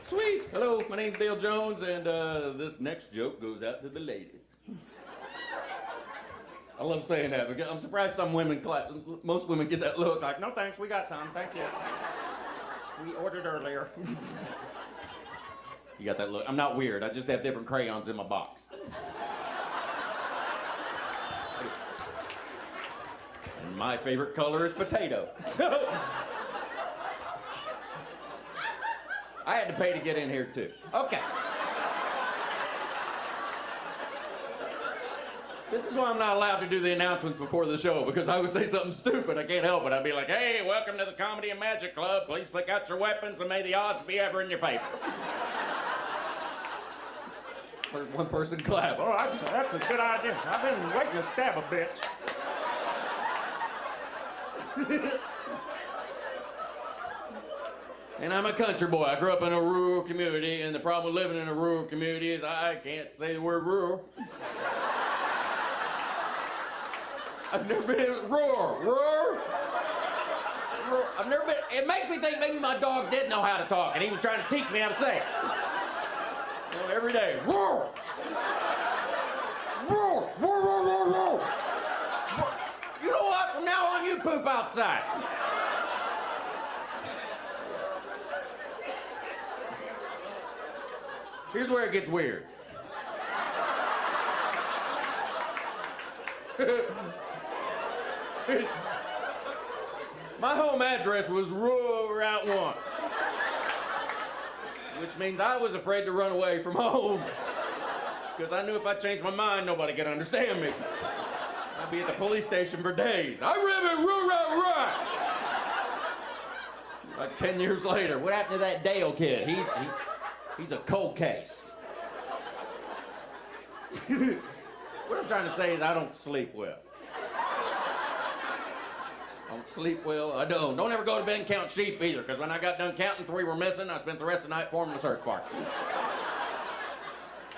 Sweet. Hello, my name's Dale Jones, and this next joke goes out to the ladies. I love saying that because I'm surprised some women, most women get that look like, no thanks, we got some, thank you. We ordered earlier. You got that look. I'm not weird, I just have different crayons in my box. And my favorite color is potato. So, I had to pay to get in here too. Okay. This is why I'm not allowed to do the announcements before the show, because I would say something stupid. I can't help it. I'd be like, hey, welcome to the Comedy and Magic Club. Please pick out your weapons and may the odds be ever in your favor. Heard one person clap. Oh, that's a good idea. I've been waiting to stab a bitch. And I'm a country boy. I grew up in a rural community, and the problem with living in a rural community is I can't say the word rural. I've never been roar. I've never been. It makes me think maybe my dog did know how to talk, and he was trying to teach me how to say it. You know, every day, roar. You know what? From now on, you poop outside. Here's where it gets weird. My home address was rural Route 1, which means I was afraid to run away from home because I knew if I changed my mind, nobody could understand me. I'd be at the police station for days. I live in rural Route 1. Like 10 years later, what happened to that Dale kid? He's a cold case. What I'm trying to say is I don't sleep well. I don't sleep well. I don't. Don't ever go to bed and count sheep either, because when I got done counting, 3 were missing. I spent the rest of the night forming a search party.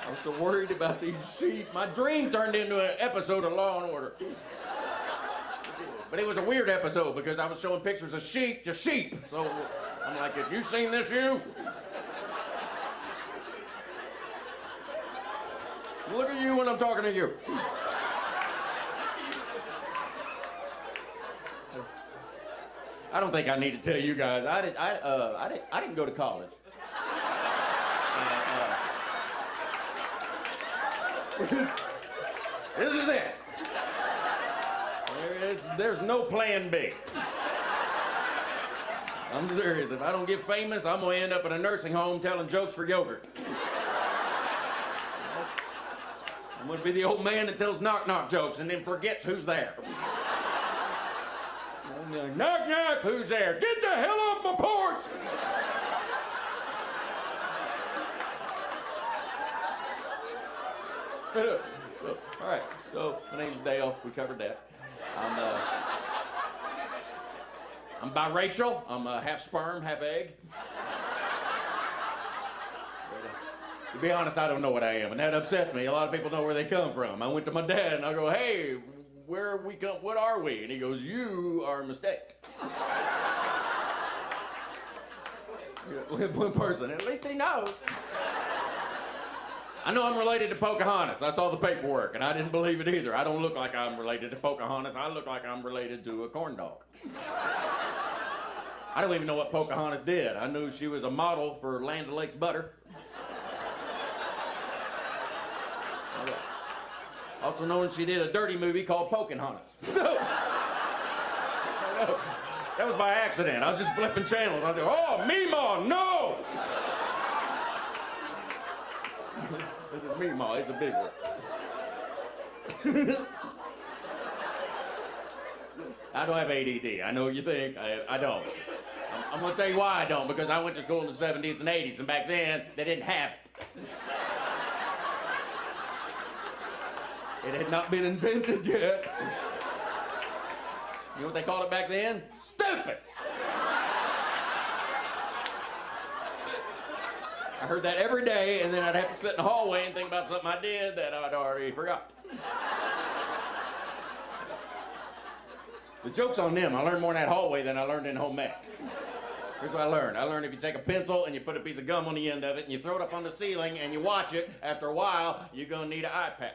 I was so worried about these sheep. My dream turned into an episode of Law and Order. But it was a weird episode because I was showing pictures of sheep to sheep. So I'm like, have you seen this, you? Look at you when I'm talking to you. I don't think I need to tell you guys. I didn't go to college. This is it. There's no plan B. I'm serious. If I don't get famous, I'm gonna end up in a nursing home telling jokes for yogurt. I'm gonna be the old man that tells knock-knock jokes and then forgets who's there. Knock, knock, who's there? Get the hell off my porch! All right, so my name's Dale. We covered that. I'm biracial. I'm half sperm, half egg. To be honest, I don't know what I am, and that upsets me. A lot of people know where they come from. I went to my dad, and I go, hey, where we come, what are we? And he goes, you are a mistake. One person, at least he knows. I know I'm related to Pocahontas. I saw the paperwork, and I didn't believe it either. I don't look like I'm related to Pocahontas. I look like I'm related to a corn dog. I don't even know what Pocahontas did. I knew she was a model for Land O'Lakes butter. Also known she did a dirty movie called Pocahontas. So, that was by accident. I was just flipping channels. I was like, oh, Meemaw, no! This is Meemaw, it's a big one. I don't have ADD. I know what you think. I don't. I'm going to tell you why I don't, because I went to school in the 70s and 80s, and back then, they didn't have it. It had not been invented yet. You know what they called it back then? Stupid! I heard that every day, and then I'd have to sit in the hallway and think about something I did that I'd already forgot. The joke's on them. I learned more in that hallway than I learned in home ec. Here's what I learned. I learned if you take a pencil and you put a piece of gum on the end of it and you throw it up on the ceiling and you watch it, after a while, you're gonna need an eye patch.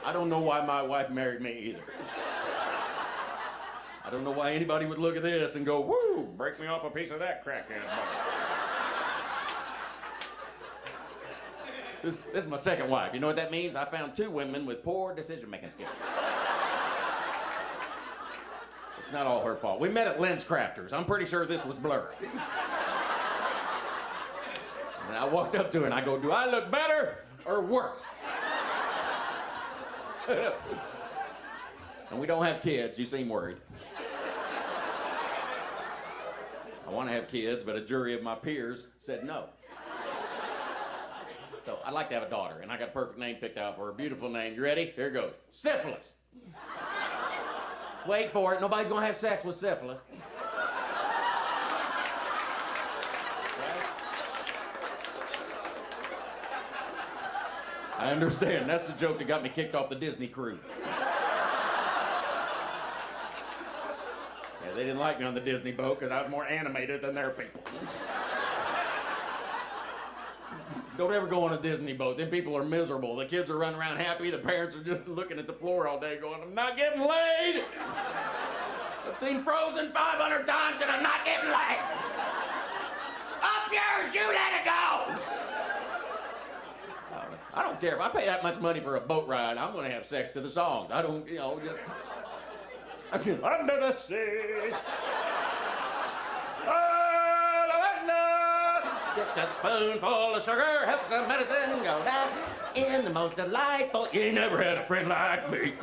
I don't know why my wife married me either. I don't know why anybody would look at this and go, woo, break me off a piece of that crackhead. This is my second wife. You know what that means? I found 2 women with poor decision-making skills. It's not all her fault. We met at Lens Crafters. I'm pretty sure this was blurred. And I walked up to her and I go, do I look better or worse? And we don't have kids. You seem worried. I want to have kids, but a jury of my peers said no. So I'd like to have a daughter, and I got a perfect name picked out for her. Beautiful name. You ready? Here goes. Syphilis. Wait for it. Nobody's going to have sex with syphilis. I understand. That's the joke that got me kicked off the Disney cruise. Yeah, they didn't like me on the Disney boat because I was more animated than their people. Don't ever go on a Disney boat. Them people are miserable. The kids are running around happy. The parents are just looking at the floor all day going, I'm not getting laid. I've seen Frozen 500 times and I'm not getting laid. Up yours, you let it go. I don't care. If I pay that much money for a boat ride, I'm going to have sex to the songs. I don't, just... Under the sea. Just a spoonful of sugar helps the medicine go down in the most delightful. You ain't never had a friend like me.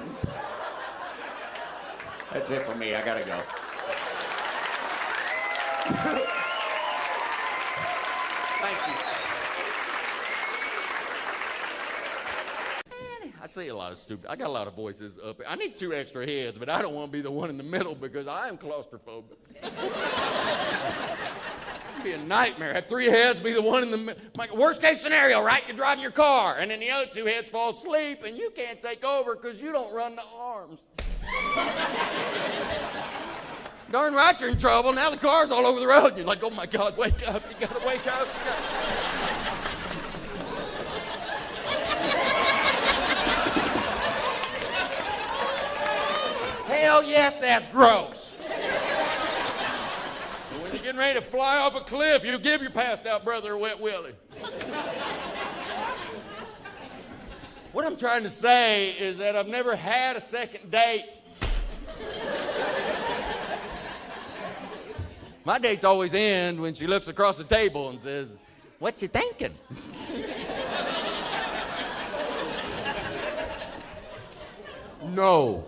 That's it for me. I gotta go. Thank you. I say a lot of stupid. I got a lot of voices up. I need 2 extra heads, but I don't want to be the one in the middle because I am claustrophobic. It'd be a nightmare. Have 3 heads, be the one in the middle. Like, worst case scenario, right? You're driving your car, and then the other 2 heads fall asleep, and you can't take over because you don't run the arms. Darn right you're in trouble. Now the car's all over the road. And you're like, oh my God, wake up. You gotta wake up. Hell yes, that's gross. When you're getting ready to fly off a cliff, you give your passed out brother a wet willy. What I'm trying to say is that I've never had a second date. My dates always end when she looks across the table and says, what you thinking? No.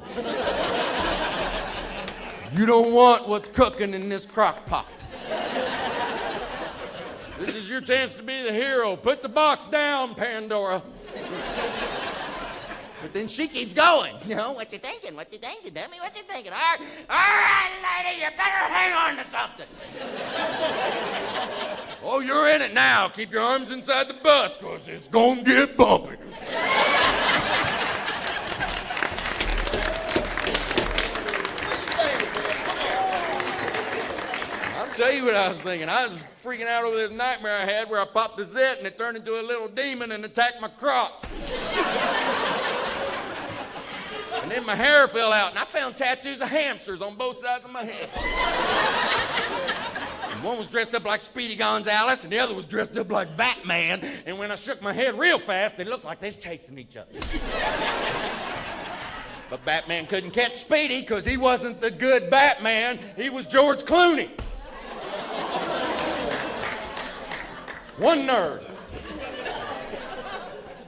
You don't want what's cooking in this crock pot. This is your chance to be the hero. Put the box down, Pandora. But then she keeps going. You know, what you thinking? What you thinking? Tell me what you thinking. All right, lady, you better hang on to something. Oh, you're in it now. Keep your arms inside the bus, because it's going to get bumpy. I'll tell you what I was thinking. I was freaking out over this nightmare I had where I popped a zit and it turned into a little demon and attacked my crotch. And then my hair fell out, and I found tattoos of hamsters on both sides of my head. And one was dressed up like Speedy Gonzales, and the other was dressed up like Batman. And when I shook my head real fast, they looked like they was chasing each other. But Batman couldn't catch Speedy because he wasn't the good Batman. He was George Clooney. One nerd.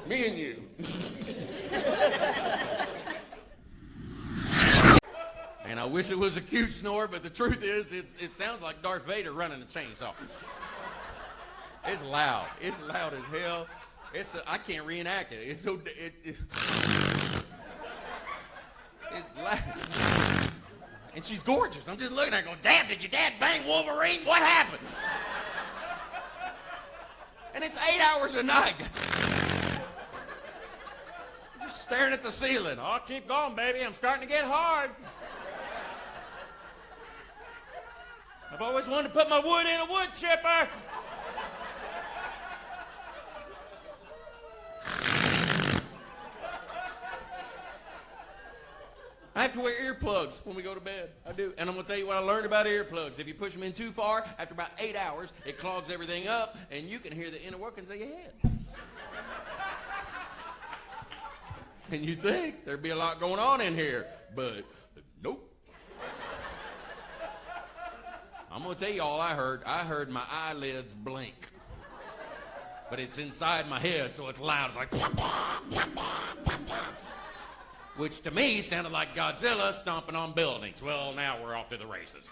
Me and you. And I wish it was a cute snore, but the truth is, it sounds like Darth Vader running a chainsaw. It's loud. It's loud as hell. I can't reenact it. It's so... it's loud. And she's gorgeous. I'm just looking at her going, damn, did your dad bang Wolverine? What happened? And it's 8 hours a night. Just staring at the ceiling. Oh, keep going, baby. I'm starting to get hard. I've always wanted to put my wood in a wood chipper. I have to wear earplugs when we go to bed. I do. And I'm going to tell you what I learned about earplugs. If you push them in too far, after about 8 hours, it clogs everything up, and you can hear the inner workings of your head. And you think there'd be a lot going on in here, but nope. I'm going to tell you all I heard. I heard my eyelids blink. But it's inside my head, so it's loud. It's like... which to me sounded like Godzilla stomping on buildings. Well, now we're off to the races.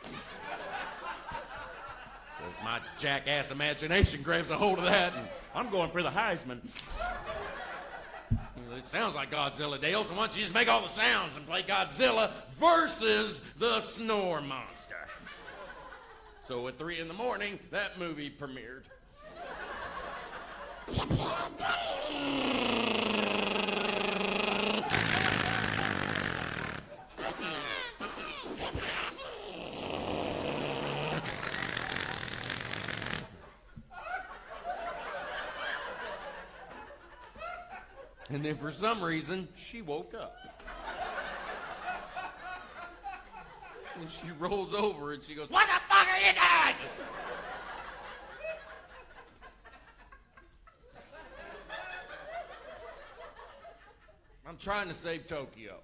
Because my jackass imagination grabs a hold of that, and I'm going for the Heisman. it sounds like Godzilla, Dale, so why don't you just make all the sounds and play Godzilla versus the Snore Monster? So at 3 in the morning, that movie premiered. And then for some reason, she woke up. And she rolls over and she goes, "What the fuck are you doing?" I'm trying to save Tokyo.